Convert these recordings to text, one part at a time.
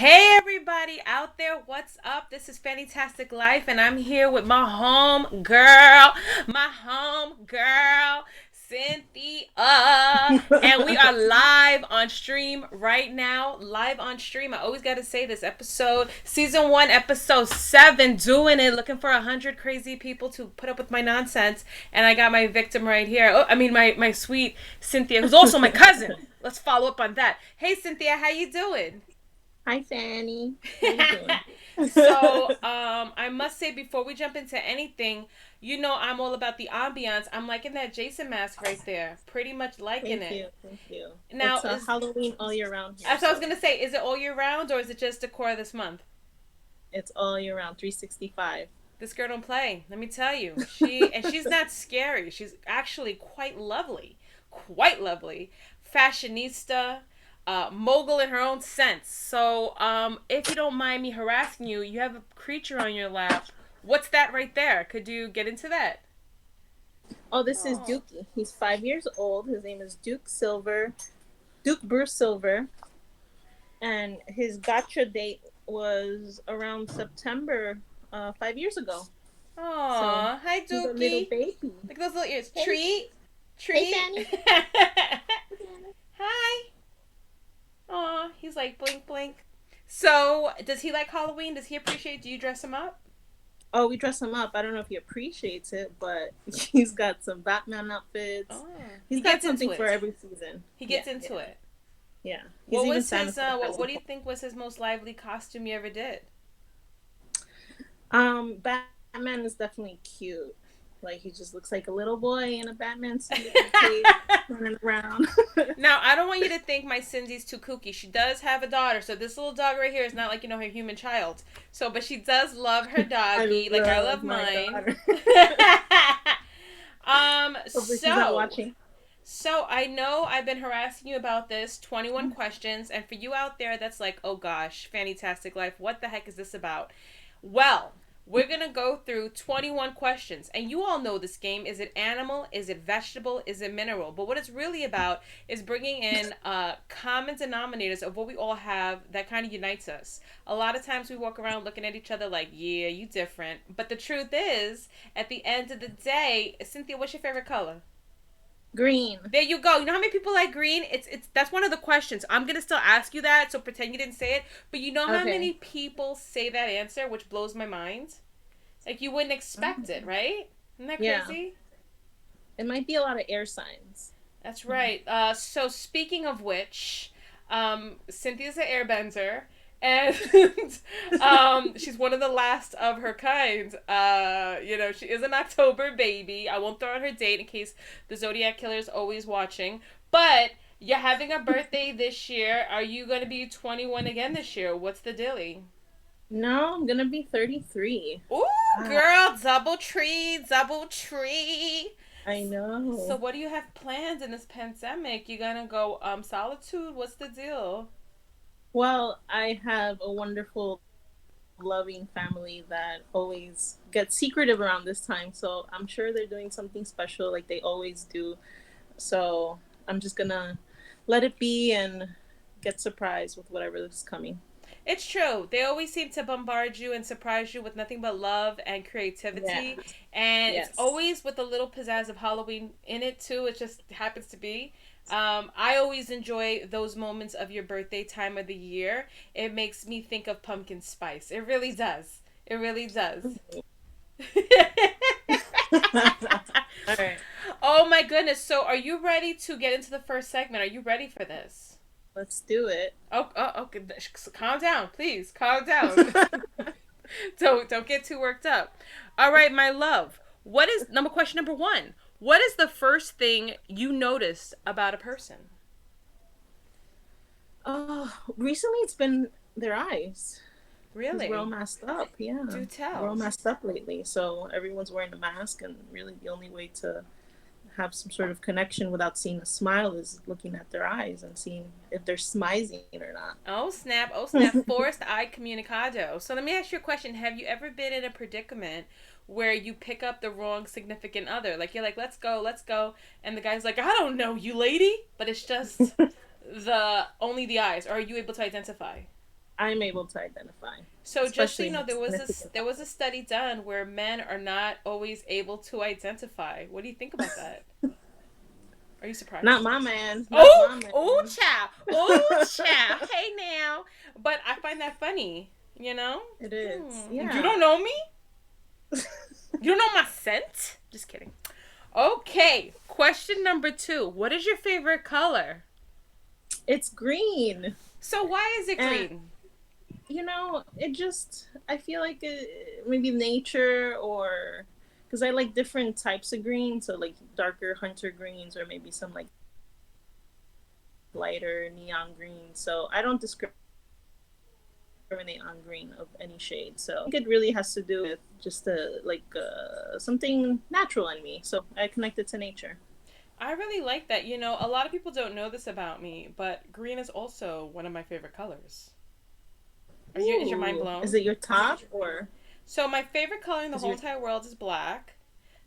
Hey everybody out there, what's up? This is Fannytasticlife and I'm here with my home girl, Cynthia. And we are live on stream right now. Live on stream. I always gotta say this season 1, episode 7, doing it, looking for 100 crazy people to put up with my nonsense. And I got my victim right here. Oh, I mean my sweet Cynthia, who's also my cousin. Let's follow up on that. Hey Cynthia, how you doing? Hi, Fanny. How you doing? I must say before we jump into anything, I'm all about the ambiance. I'm liking that Jason mask right there. Pretty much liking Thank it. you. Thank you. Now, It's is Halloween all year round here, as I was so gonna say, is it all year round or is it just decor this month? it's all year round, 365. This girl don't play. Let me tell you, she's not scary. She's actually quite lovely, fashionista, mogul in her own sense. So, if you don't mind me harassing you, you have a creature on your lap. What's that right there? Could you get into that? Oh, this is Oh. Dookie. He's 5 years old. His name is Duke Bruce Silver, and his gotcha date was around September, 5 years ago. So Aw, hi he's a little Dookie. baby. Look at those little ears. Hey, Treat, hey, treat. Fanny. Hi. Aw, he's like blink, blink. So, does he like Halloween? Does he appreciate? Do you dress him up? Oh, we dress him up. I don't know if he appreciates it, but he's got some Batman outfits. Oh, He's he got gets something into for it. every season. He Yeah, gets into yeah, it. yeah. He's What even was Santa his? for the What do Halloween. you think was his most lively costume you ever did? Batman is definitely cute. Like he just looks like a little boy in a Batman suit and cape running around. Now, I don't want you to think my Cindy's too kooky. She does have a daughter, so this little dog right here is not like her human child. So, but she does love her I doggy, like I love love my mine. daughter. um, Hopefully she's not so watching. So I know I've been harassing you about this 21 questions, and for you out there that's like, oh gosh, Fantastic Life, what the heck is this about? Well, we're gonna go through 21 questions, and you all know this game. Is it animal? Is it vegetable? Is it mineral? But what it's really about is bringing in common denominators of what we all have that kind of unites us. A lot of times we walk around looking at each other like, yeah, you different. But the truth is, at the end of the day, Cynthia, what's your favorite color? Green. There you go. You know how many people like green? It's that's one of the questions. I'm gonna still ask you that, so pretend you didn't say it. But you know how many Okay. people say that answer, which blows my mind. Like you wouldn't expect it, right? Isn't that Yeah. crazy? It might be a lot of air signs. That's right. So speaking of which, Cynthia's an airbender, and she's one of the last of her kind. She is an October baby. I won't throw out her date in case the Zodiac killer is always watching. But you're having a birthday this year. Are you going to be 21 again this year? What's the dilly? No, I'm gonna be 33. Ooh, Ah, girl, double tree, double tree. I So know. what do you have planned in this pandemic? You gonna go solitude? What's the deal? Well, I have a wonderful, loving family that always gets secretive around this time. So I'm sure they're doing something special like they always do. So I'm just gonna let it be and get surprised with whatever is coming. It's true. They always seem to bombard you and surprise you with nothing but love and Yeah. creativity. And it's Yes. always with a little pizzazz of Halloween in it, too. It just happens to be. I always enjoy those moments of your birthday time of the year. It makes me think of pumpkin spice. It really does. It really does. All right. Oh my goodness. So, are you ready to get into the first segment? Are you ready for this? Let's do it. Oh, okay. Calm down, please. Calm down. Don't get too worked up. All right, my love. What is number question number 1? What is the first thing you noticed about a person? Recently it's been their eyes. Because we're all Really? masked up. Yeah. Do We're all tell. masked up lately. So everyone's wearing a mask, and really the only way to have some sort of connection without seeing a smile is looking at their eyes and seeing if they're smizing or not. Oh snap! Oh snap! Forced eye communicado. So let me ask you a question. Have you ever been in a predicament where you pick up the wrong significant other? Like you're like, let's go, and the guy's like, I don't know you, lady, but it's just the only the eyes. Or are you able to identify? I'm able to identify, So just so especially you know, significant. there was a study done where men are not always able to identify. What do you think about that? Are you Not surprised? my man. Not Oh, my oh, man. child, oh, child. Hey now, but I find that funny. You know, It is. you Yeah. don't know me. You don't know my scent. Just kidding. Okay, question number 2. What is your favorite color? It's green. So why is it And green? it just, I feel like maybe nature, or because I like different types of green, so like darker hunter greens, or maybe some like lighter neon green. So I don't discriminate on green of any shade. So I think it really has to do with just something natural in me. So I connect it to nature. I really like that. You know, a lot of people don't know this about me, but green is also one of my favorite colors. Is your mind Ooh, is blown? it your top or So my favorite color in the is whole your entire world is black,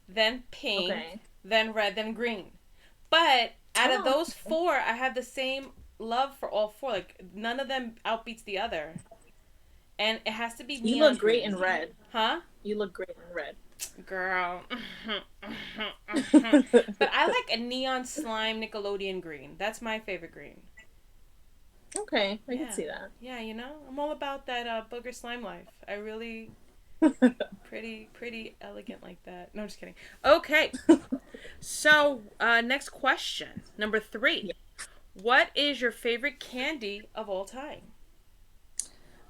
then okay? pink, then red, then green. But out of Oh, those four, I have the same love for all four. Like none of them outbeats the other. And it has to be you neon look great green. in red. Huh? You look great in red. Girl. But I like a neon slime Nickelodeon green. That's my favorite green. Okay, I can Yeah. see that. Yeah, you know? I'm all about that booger slime life. I really pretty elegant like that. No, I'm just kidding. Okay. So, next question. Number 3. Yeah. What is your favorite candy of all time?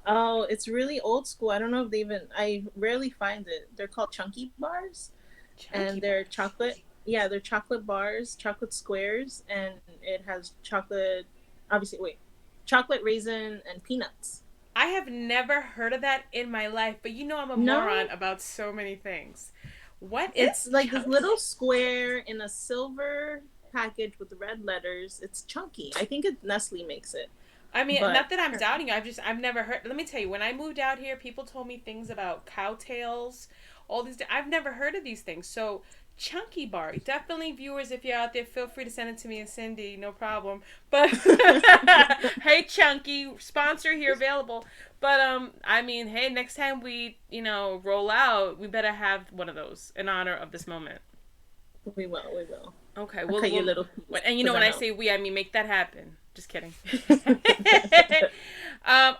Oh, it's really old school. I don't know if they even. I rarely find it. They're called chunky bars, Chunky and they're bars. chocolate. Yeah, they're chocolate bars, chocolate squares, and it has chocolate. Obviously, wait, chocolate raisin and peanuts. I have never heard of that in my life, but you know I'm a moron No, about so many things. What it's is like this chunky? little square in a silver package with red letters. It's chunky. I think Nestle makes it, I mean, but not that I'm doubting you. I've never heard. Let me tell you, when I moved out here, people told me things about cowtails, all these. I've never heard of these things. So, chunky bar. Definitely, viewers, if you're out there, feel free to send it to me and Cindy. No problem. But hey, Chunky, sponsor here available. But I mean, hey, next time we roll out, we better have one of those in honor of this moment. we will. We will. Okay, I'll we'll cut you a we'll. little piece And you know because when I I know. say we, I mean make that happen. Just kidding.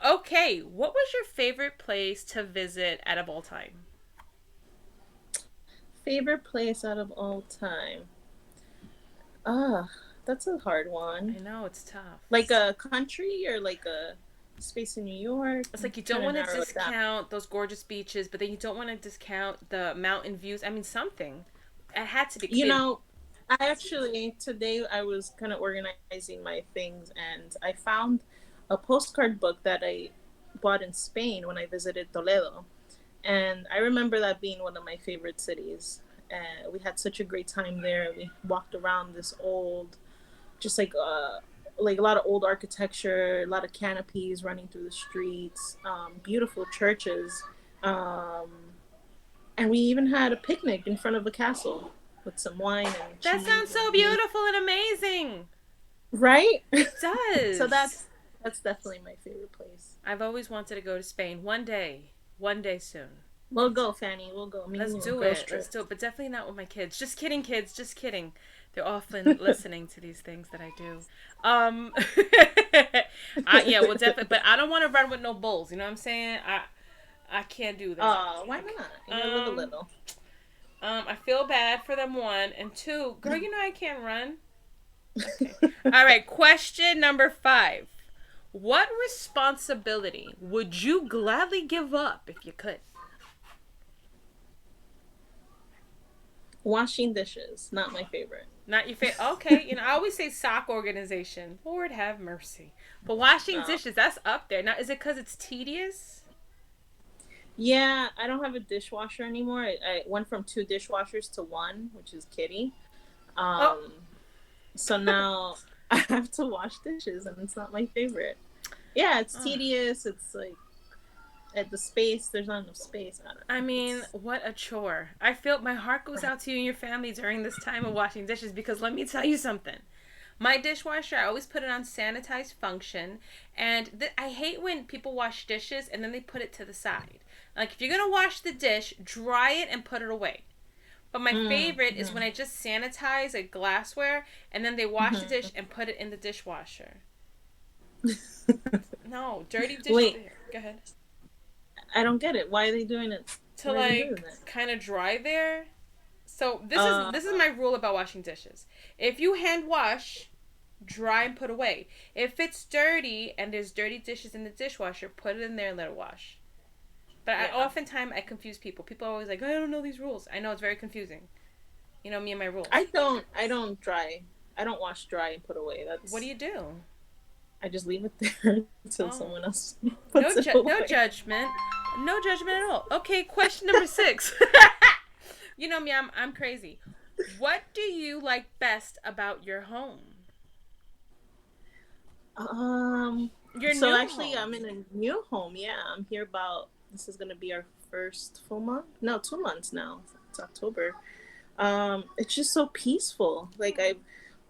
Okay, what was your favorite place to visit out of all time? Favorite place out of all time? Ah, that's a hard I one. know it's tough. Like a country or like a space in New York? It's I'm like you don't trying to want to narrow it down. discount those gorgeous beaches, but then you don't want to discount the mountain views. I mean something. It had to be. It could You be. know, I actually today I was kind of organizing my things, and I found a postcard book that I bought in Spain when I visited Toledo, and I remember that being one of my favorite cities. We had such a great time there. We walked around this old, just like a lot of old architecture, a lot of canopies running through the streets, beautiful churches, um, and we even had a picnic in front of a castle with some wine and That cheese sounds so and meat. beautiful and amazing. Right? It So does. that's definitely my favorite place. I've always wanted to go to Spain one day soon. We'll go, Fanny. We'll go. Me Let's and you, do girls it. Let's trip. do it. But definitely not with my kids. Just kidding, kids. Just kidding. They're often listening to these things that I do. Um, yeah, well, definitely. But I don't want to run with no bulls. You know what I'm saying? I can't do that. Why Okay. not? You gotta live a little. I feel bad for them. One and two, girl. You know I can't run. Okay. All right. Question number 5. What responsibility would you gladly give up if you could? Washing dishes, not my favorite. Not your favorite. Okay, I always say sock organization. Lord have mercy. But washing No. dishes, that's up there. Now, is it because it's tedious? Yeah, I don't have a dishwasher anymore. I went from 2 dishwashers to one, which is Kitty. Oh, Um, so now I have to wash dishes, and it's not my favorite. Yeah, it's oh. tedious. It's like at the space, there's not enough space. I don't I know. mean, It's what a chore. I feel my heart goes out to you and your family during this time of washing dishes because let me tell you something. My dishwasher, I always put it on sanitized function. And I hate when people wash dishes and then they put it to the side. Like, if you're going to wash the dish, dry it and put it away. But my favorite is when I just sanitize a glassware and then they wash the dish and put it in the dishwasher. No, dirty dish. Wait, Go ahead. I don't get it. Why are they doing it? To Why are they doing like that? kind of dry there. So Uh, this is my rule about washing dishes. If you hand wash, dry and put away. If it's dirty and there's dirty dishes in the dishwasher, put it in there and let it wash. But yeah. oftentimes I confuse people. People are always like, "I don't know these rules." I know it's very confusing. You know me and my rules. I don't dry. I don't wash dry and put away. What do That's you do? I just leave it there until Oh, someone else puts it no away. judgment, no judgment at all. Okay, question number 6. You know me, I'm crazy. What do you like best about your home? Um, Your so new actually, home. I'm in a new home. Yeah, I'm here about. This is gonna be our first full month. No, 2 months now. It's October. It's just so peaceful.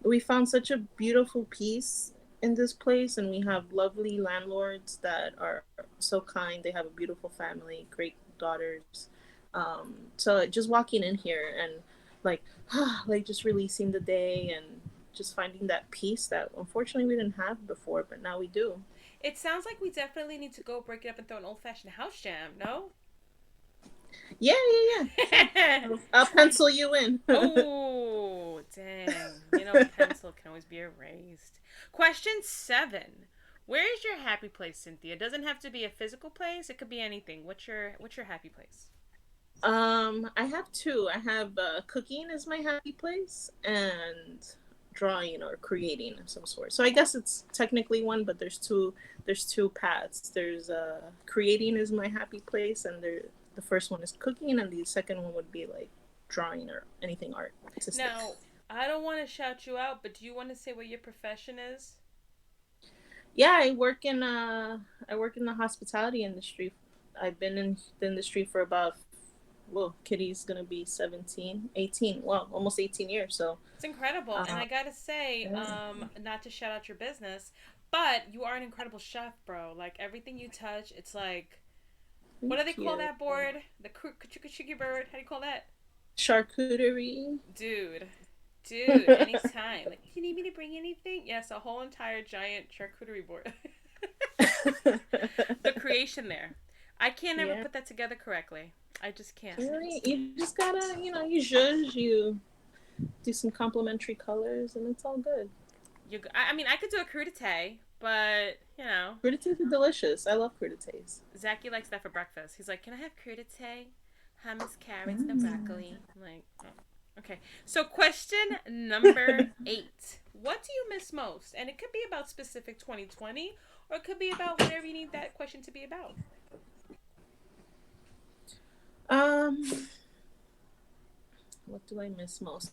We found such a beautiful peace in this place, and we have lovely landlords that are so kind. They have a beautiful family, great daughters. So just walking in here and like, like just releasing the day and just finding that peace that unfortunately we didn't have before, but now we do. It sounds like we definitely need to go break it up and throw an old fashioned house jam, no? Yeah, yeah, yeah. Sure. I'll pencil you in. Oh, dang. You know, pencil can always be erased. Question 7. Where is your happy place, Cynthia? It doesn't have to be a physical place. It could be anything. What's your happy place? I have two. I have cooking is my happy place, and drawing or creating of some sort. So I guess it's technically one, but there's two. There's two paths. There's creating is my happy place, and the first one is cooking, and the second one would be like drawing or anything artistic. Now, I don't want to shout you out, but do you want to say what your profession is? Yeah, I work in the hospitality industry. I've been in the industry for about, well, Kitty's gonna be 17, 18. Well, almost 18 years. So, It's incredible. And uh, I gotta say, yeah. not to shout out your business, but you are an incredible chef, bro. Like everything you touch, it's like, what do they Thank call you. that board? The kuchiki bird. How do you call that? Charcuterie. Dude. Dude, anytime. Like, you need me to bring anything? Yes, a whole entire giant charcuterie board. The creation there. I can't ever Yeah. put that together correctly. I just can't. Right. You just gotta, you zhuzh, you do some complementary colors, and it's all good. I mean, I could do a crudité, but you know, Crudités are delicious. I love crudités. Zachy likes that for breakfast. He's like, "Can I have crudité, hummus, carrots, no Mm. broccoli?" I'm like, oh. Okay. So, question number 8: what do you miss most? And it could be about specific 2020, or it could be about whatever you need that question to be about. Um, what do I miss most?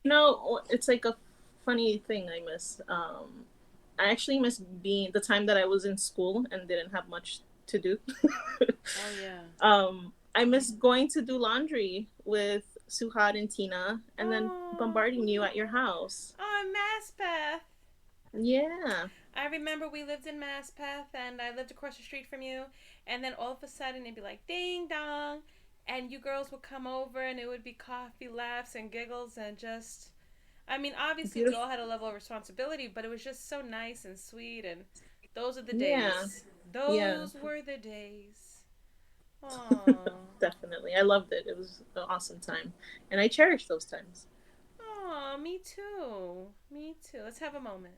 It's like a funny thing I miss. I actually miss being the time that I was in school and didn't have much to do. Oh yeah. I miss going to do laundry with Suhad and Tina, and then Oh. bombarding you at your house. Oh, Maspeth. Yeah. I remember we lived in Maspeth and I lived across the street from you. And then all of a sudden it'd be like ding dong. And you girls would come over and it would be coffee, laughs, and giggles and just. I mean, obviously we Beautiful. all had a level of responsibility, but it was just so nice and sweet. And those are the Yeah. days. Yeah. Those were the days. Aww. Definitely. I loved it. It was an awesome time. And I cherish those times. Aw, me too. Me too. Let's have a moment.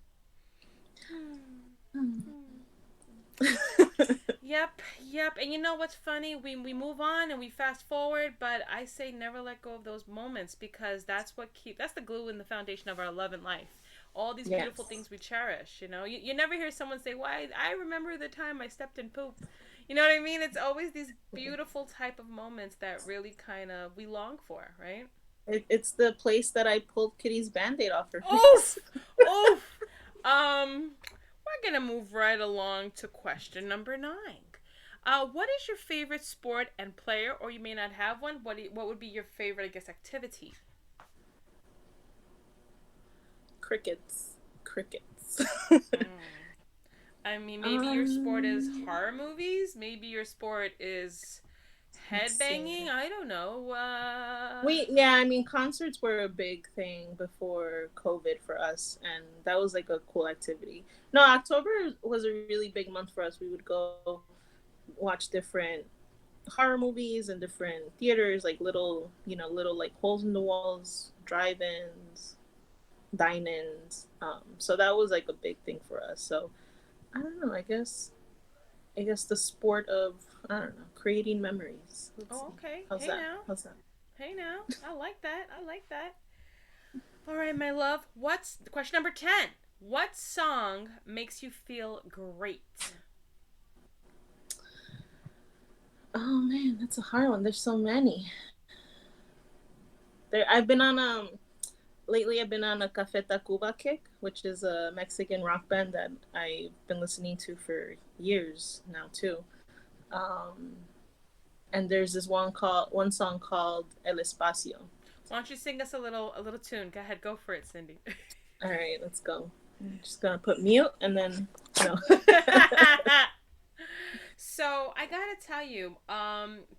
Yep, yep. And you know what's funny? We move on and we fast forward, but I say never let go of those moments because that's the glue in the foundation of our love and life. All these beautiful Yes. things we cherish, you know. You never hear someone say, "Why I remember the time I stepped in poop." You know what I mean? It's always these beautiful type of moments that really kind of we long for, right? It's the place that I pulled Kitty's band-aid off her face. Oof. Oof. We're gonna move right along to question number 9. What is your favorite sport and player, or you may not have one? What would be your favorite, I guess, activity? Crickets. Crickets. Mm. I mean, maybe your sport is um, horror movies. Maybe your sport is let's see. headbanging. I don't know. Yeah, I mean, concerts were a big thing before COVID for us, and that was like a cool activity. No, October was a really big month for us. We would go watch different horror movies in different theaters, like little, little like holes in the walls, drive-ins, dine-ins. So that was like a big thing for us. So I don't know. I guess the sport of, I don't know, creating memories. Let's Oh, see. okay. How's Hey that? now. How's that? Hey now. I like that. I like that. All right, my love. What's question number 10? What song makes you feel great? Oh man, that's a hard one. There's so many. There, I've been on lately. I've been on a Café Tacuba kick, which is a Mexican rock band that I've been listening to for years now too. Um, and there's this one song called El Espacio. Why don't you sing us a little tune? Go ahead, go for it, Cindy. All right, let's go. I'm just gonna put mute and then no. So I gotta tell you,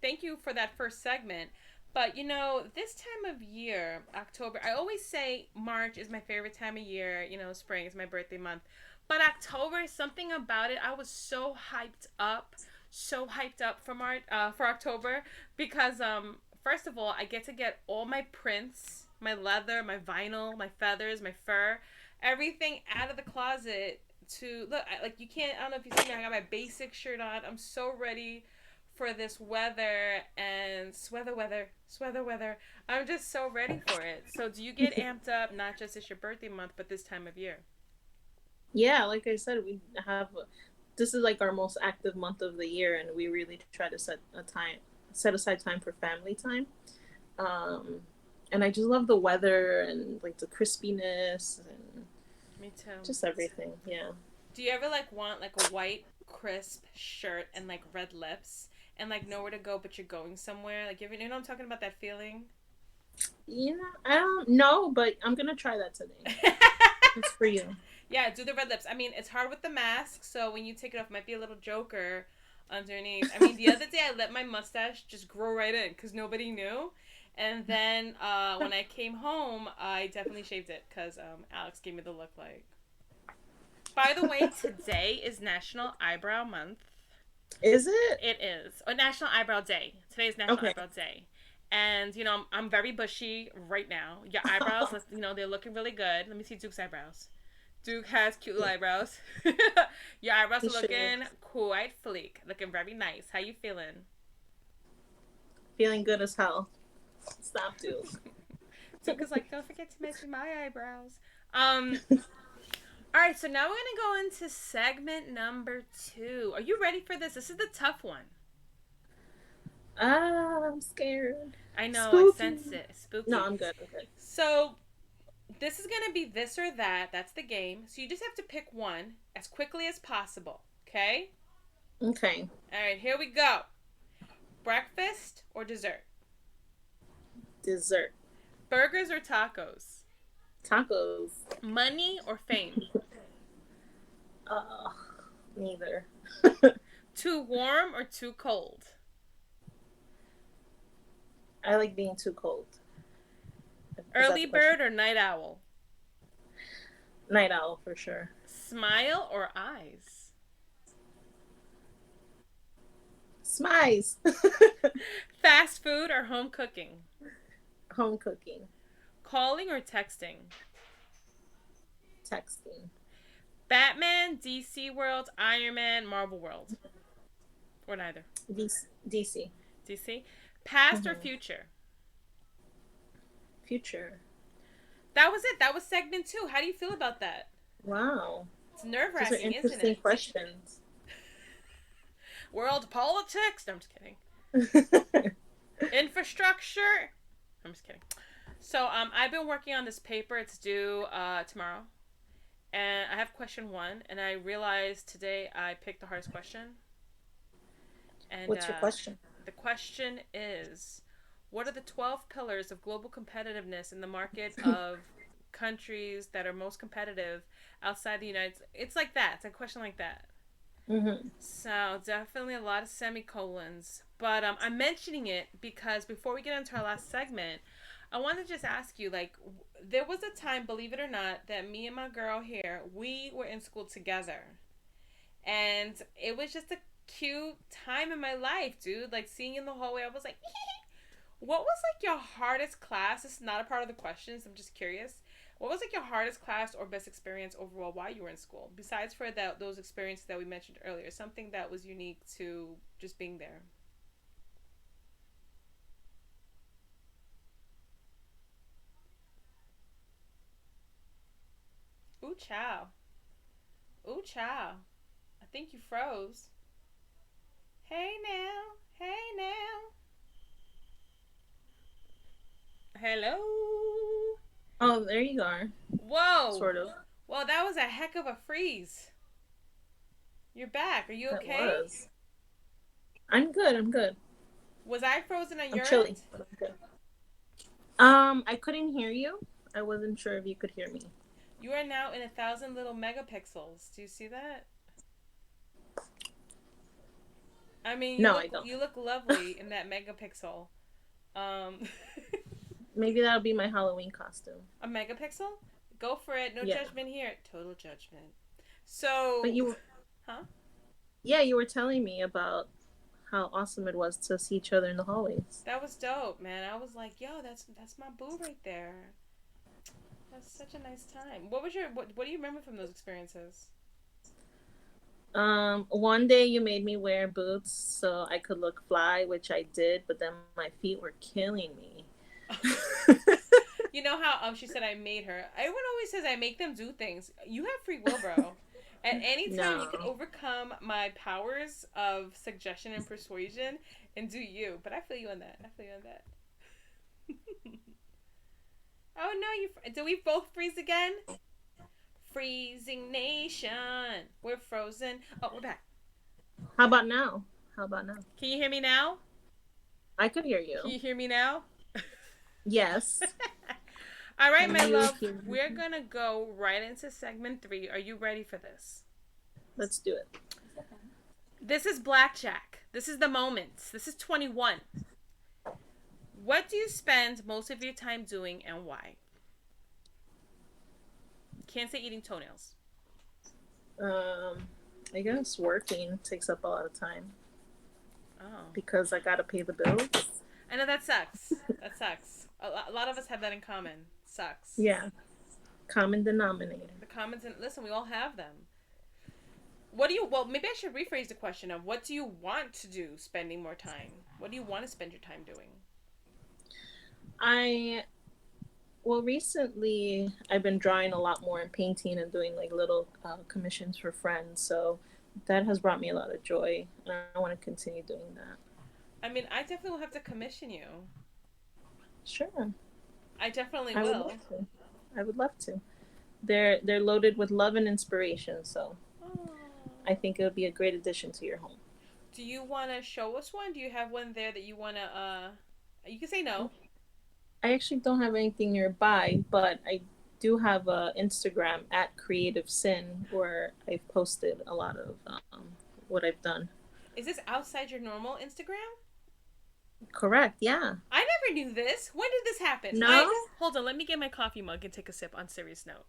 thank you for that first segment. But this time of year, October, I always say March is my favorite time of year. Spring is my birthday month. But October, something about it, I was so hyped up for for October because first of all, I get to get all my prints, my leather, my vinyl, my feathers, my fur, everything out of the closet to look like you can't. I don't know if you see me. I got my basic shirt on. I'm so ready for this weather and sweather weather. I'm just so ready for it. So do you get amped up not just it's your birthday month but this time of year? Yeah, like I said, we have this is like our most active month of the year, and we really try to set aside time for family time. Um, and I just love the weather and like the crispiness and Me too. just everything. Yeah. Do you ever like want like a white crisp shirt and like red lips and like nowhere to go but you're going somewhere? Like you know I'm talking about that feeling? Yeah, I don't know, but I'm gonna try that today. It's for you. Yeah, do the red lips. I mean, it's hard with the mask, so when you take it off, it might be a little joker underneath. I mean, the other day I let my mustache just grow right in because nobody knew. And then when I came home, I definitely shaved it because Alex gave me the look like. By the way, today is National Eyebrow Month. Is it? It is. Or National Eyebrow Day. Today is National Okay. Eyebrow Day. And, I'm very bushy right now. Your eyebrows, they're looking really good. Let me see Duke's eyebrows. Duke has cute little eyebrows. Your eyebrows He are should. looking quite fleek. Looking very nice. How you feeling? Feeling good as hell. Stop, Duke. Duke is like, don't forget to mention my eyebrows. Um, all right, so now we're gonna go into segment number 2. Are you ready for this? This is the tough one. I'm scared. I know, I Spooky. sense it. It's No, spooky. I'm good. I'm good. So this is gonna be this or that. That's the game. So you just have to pick one as quickly as possible. Okay? Okay. All right, here we go. Breakfast or dessert? Dessert. Burgers or tacos? Tacos. Money or fame? Uh, neither. Too warm or too cold? I like being too cold. Is that Early the question? bird or night owl? Night owl for sure. Smile or eyes? Smize. Fast food or home cooking? Home cooking. Calling or texting? Texting. Batman, DC World, Iron Man, Marvel World? Or neither? DC. DC? Past or Mm-hmm. future? Future. That was it. That was segment 2. How do you feel about that? Wow. It's nerve Those are wracking, isn't interesting it? questions. World politics? No, I'm just kidding. Infrastructure? I'm just kidding. So, I've been working on this paper. It's due tomorrow. And I have question 1. And I realized today I picked the hardest question. And What's your question? the question is, what are the 12 pillars of global competitiveness in the market of countries that are most competitive outside the United States? It's like that. It's a question like that. Mm-hmm. So definitely a lot of semicolons. But I'm mentioning it because before we get into our last segment, I want to just ask you, like, there was a time, believe it or not, that me and my girl here, we were in school together. And it was just a cute time in my life, dude. Like, seeing you in the hallway, I was like, what was like your hardest class? This is not a part of the questions. I'm just curious. What was like your hardest class or best experience overall while you were in school? Besides for that, those experiences that we mentioned earlier, something that was unique to just being there. Ooh, chow. Ooh, chow. I think you froze. Hey now. Hey now. Hello. Oh, there you are. Whoa. Sort of. Well, that was a heck of a freeze. You're back. Are you That okay? was. I'm good. I'm good. Was I frozen on I'm your chilly, end? but I'm good. I couldn't hear you. I wasn't sure if you could hear me. You are now in 1,000 little megapixels. Do you see that? I mean, No, I don't. you look lovely in that megapixel. Um, Maybe that'll be my Halloween costume. a megapixel? Go for it. No Yeah. judgment here. Total judgment. But So, you, huh? yeah, you were telling me about how awesome it was to see each other in the hallways. That was dope, man. I was like, yo, that's my boo right there. That's such a nice time. What do you remember from those experiences? One day you made me wear boots so I could look fly, which I did, but then my feet were killing me. You know how she said I made her. Everyone always says I make them do things. You have free will, bro. At any time you can No. overcome my powers of suggestion and persuasion and do you. But I feel you on that. I feel you on that. Oh no, you did we both freeze again? Freezing nation. We're frozen. Oh, we're back. How about now? How about now? Can you hear me now? I could hear Can you. you hear me now? Yes. All right, Can my you love. hear me? We're gonna go right into segment 3. Are you ready for this? Let's do it. This is blackjack. This is the moment. This is 21. What do you spend most of your time doing and why? Can't say eating toenails. Um, I guess working takes up a lot of time Oh. because I gotta pay the bills. I know that sucks. That sucks. A lot of us have that in common. Sucks. Yeah, common denominator. The commons and listen, we all have them. What do you well, maybe I should rephrase the question of what do you want to do spending more time? What do you want to spend your time doing? I well recently I've been drawing a lot more and painting and doing like little commissions for friends. So that has brought me a lot of joy, and I want to continue doing that. I mean, I definitely will have to commission you. Sure, I definitely I would will. love to. I would love to. They're loaded with love and inspiration, so Oh. I think it would be a great addition to your home. Do you want to show us one? Do you have one there that you want to you can say no. I actually don't have anything nearby, but I do have a Instagram at Creative Sin where I've posted a lot of what I've done. Is this outside your normal Instagram? Correct. Yeah. I never knew this. When did this happen? I No. hold on. Let me get my coffee mug and take a sip. On serious note,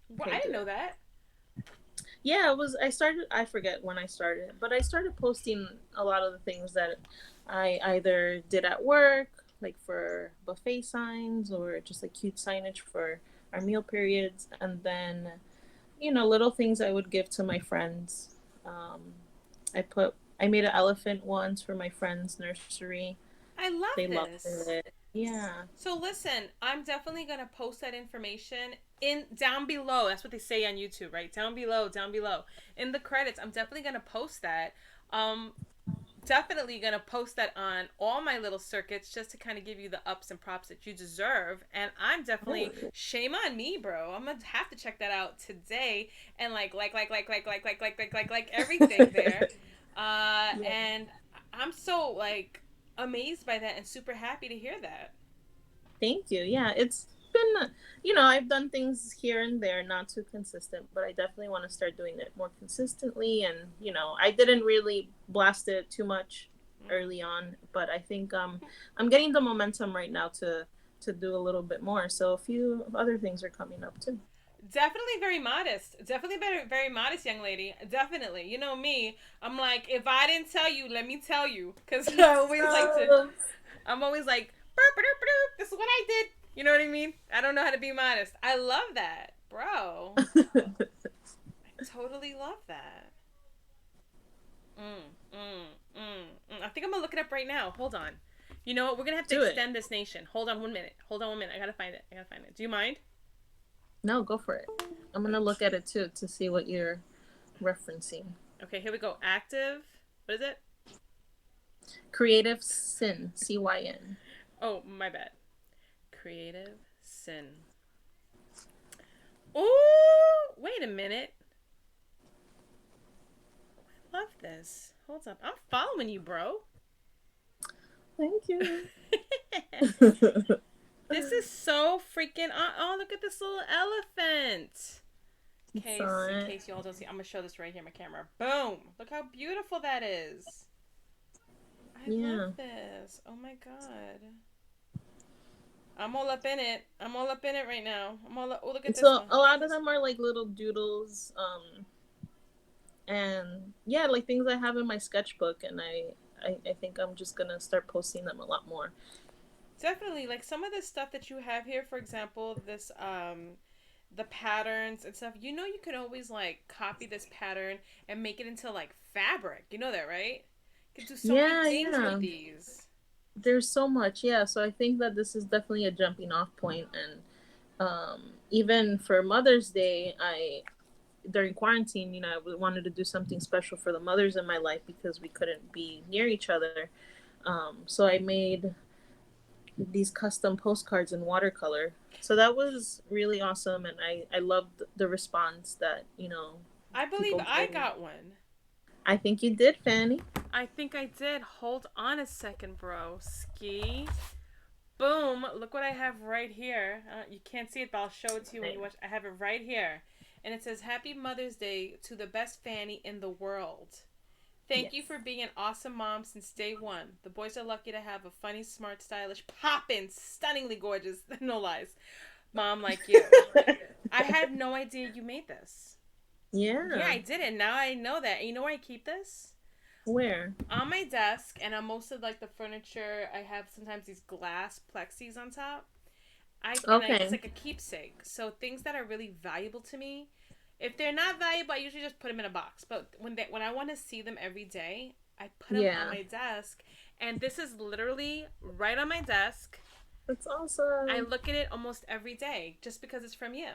well, Okay. I Do didn't know it. that. Yeah. It was. I started. I forget when I started, but I started posting a lot of the things that I either did at work, like for buffet signs, or just like cute signage for our meal periods, and then little things I would give to my friends. Um, I made an elephant once for my friend's nursery. I love They loved this. it. Yeah. So listen, I'm definitely gonna post that information in down below. That's what they say on YouTube, right? Down below, down below. In the credits, I'm definitely gonna post that. Um, Definitely gonna post that on all my little circuits just to kind of give you the ups and props that you deserve. And I'm definitely Oh, shame on me, bro. I'm gonna have to check that out today and everything there. yeah. And I'm amazed by that and super happy to hear that. Thank you. Yeah, it's been, I've done things here and there, not too consistent, but I definitely want to start doing it more consistently. And, I didn't really blast it too much Mm. early on, but I think I'm getting the momentum right now to do a little bit more. So a few other things are coming up too. Definitely very modest. Definitely very, very modest young lady. Definitely. You know me. I'm like, if I didn't tell you, let me tell you. Because I always like to, I'm always like, burp, burp, burp, this is what I did. You know what I mean? I don't know how to be modest. I love that. Bro. I totally love that. Mm, mm, I think I'm going to look it up right now. Hold on. You know what? We're going to have to Do it. extend this nation. Hold on 1 minute. Hold on 1 minute. I got to find it. I got to find it. Do you mind? No, go for it. I'm gonna look at it too to see what you're referencing. Okay, here we go. Active. What is it? Creative Sin, CYN. Oh, my bad. Creative sin. Ooh, wait a minute. Love this. Hold up. I'm following you, bro. Thank you. This is so freaking. Oh, look at this little elephant. In So, case y'all don't see, I'm gonna show this right here on my camera. Boom! Look how beautiful that is. I love yeah. this. Oh my god. I'm all up in it. I'm all up in it right now. I'm all up. Oh, look at this So one. a Look at lot of this. them are like little doodles, and yeah, like things I have in my sketchbook, and I think I'm just gonna start posting them a lot more. Definitely, like some of the stuff that you have here, for example, this the patterns and stuff. You know, you could always like copy this pattern and make it into like fabric. You know that, right? You could do so many Yeah, things with yeah. these. There's so much, yeah. So I think that this is definitely a jumping off point, and even for Mother's Day, I during quarantine, I wanted to do something special for the mothers in my life because we couldn't be near each other. So I made these custom postcards in watercolor. So that was really awesome, and I loved the response that I believe people I gave me. got one. I think you did, Fanny. I think I did. Hold on a second, bro. Ski. Boom. Look what I have right here. You can't see it, but I'll show it to you when Nice. you watch. I have it right here. And it says, Happy Mother's Day to the best Fanny in the world. Thank you Yes. for being an awesome mom since day one. The boys are lucky to have a funny, smart, stylish, poppin', stunningly gorgeous, no lies, mom like you. I had no idea you made this. Yeah, Yeah. I did it. Now I know that. And you know where I keep this? Where? On my desk, and on most of like the furniture, I have sometimes these glass plexis on top. It's Okay. like a keepsake. So things that are really valuable to me, if they're not valuable, I usually just put them in a box. But when I want to see them every day, I put them on Yeah. my desk. And this is literally right on my desk. That's I awesome. look at it almost every day just because it's from you.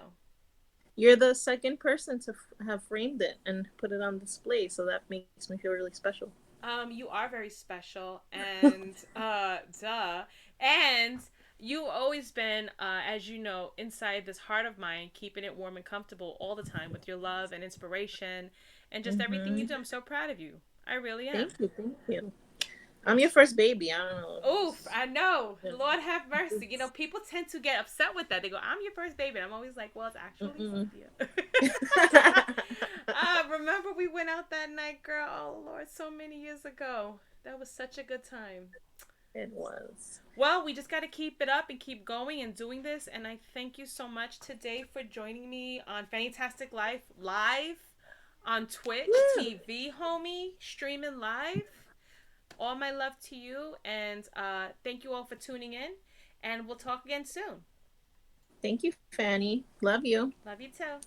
You're the second person to have framed it and put it on display, so that makes me feel really special. You are very special, and duh, and you always been, as you know, inside this heart of mine, keeping it warm and comfortable all the time with your love and inspiration, and just everything you Mm-hmm. do. I'm so proud of you. I really am. Thank you. Thank you. I'm your first baby. I don't know. Oof, I know. Yeah. Lord have mercy. You know, people tend to get upset with that. They go, "I'm your first baby," and I'm always like, "Well, it's actually Mm-mm. Cynthia." Remember we went out that night, girl? Oh Lord, so many years ago. That was such a good time. It was. Well, we just got to keep it up and keep going and doing this. And I thank you so much today for joining me on Fantastic Life live on Twitch Woo! TV, homie, streaming live. All my love to you, and thank you all for tuning in. And we'll talk again soon. Thank you, Fanny. Love you. Love you too.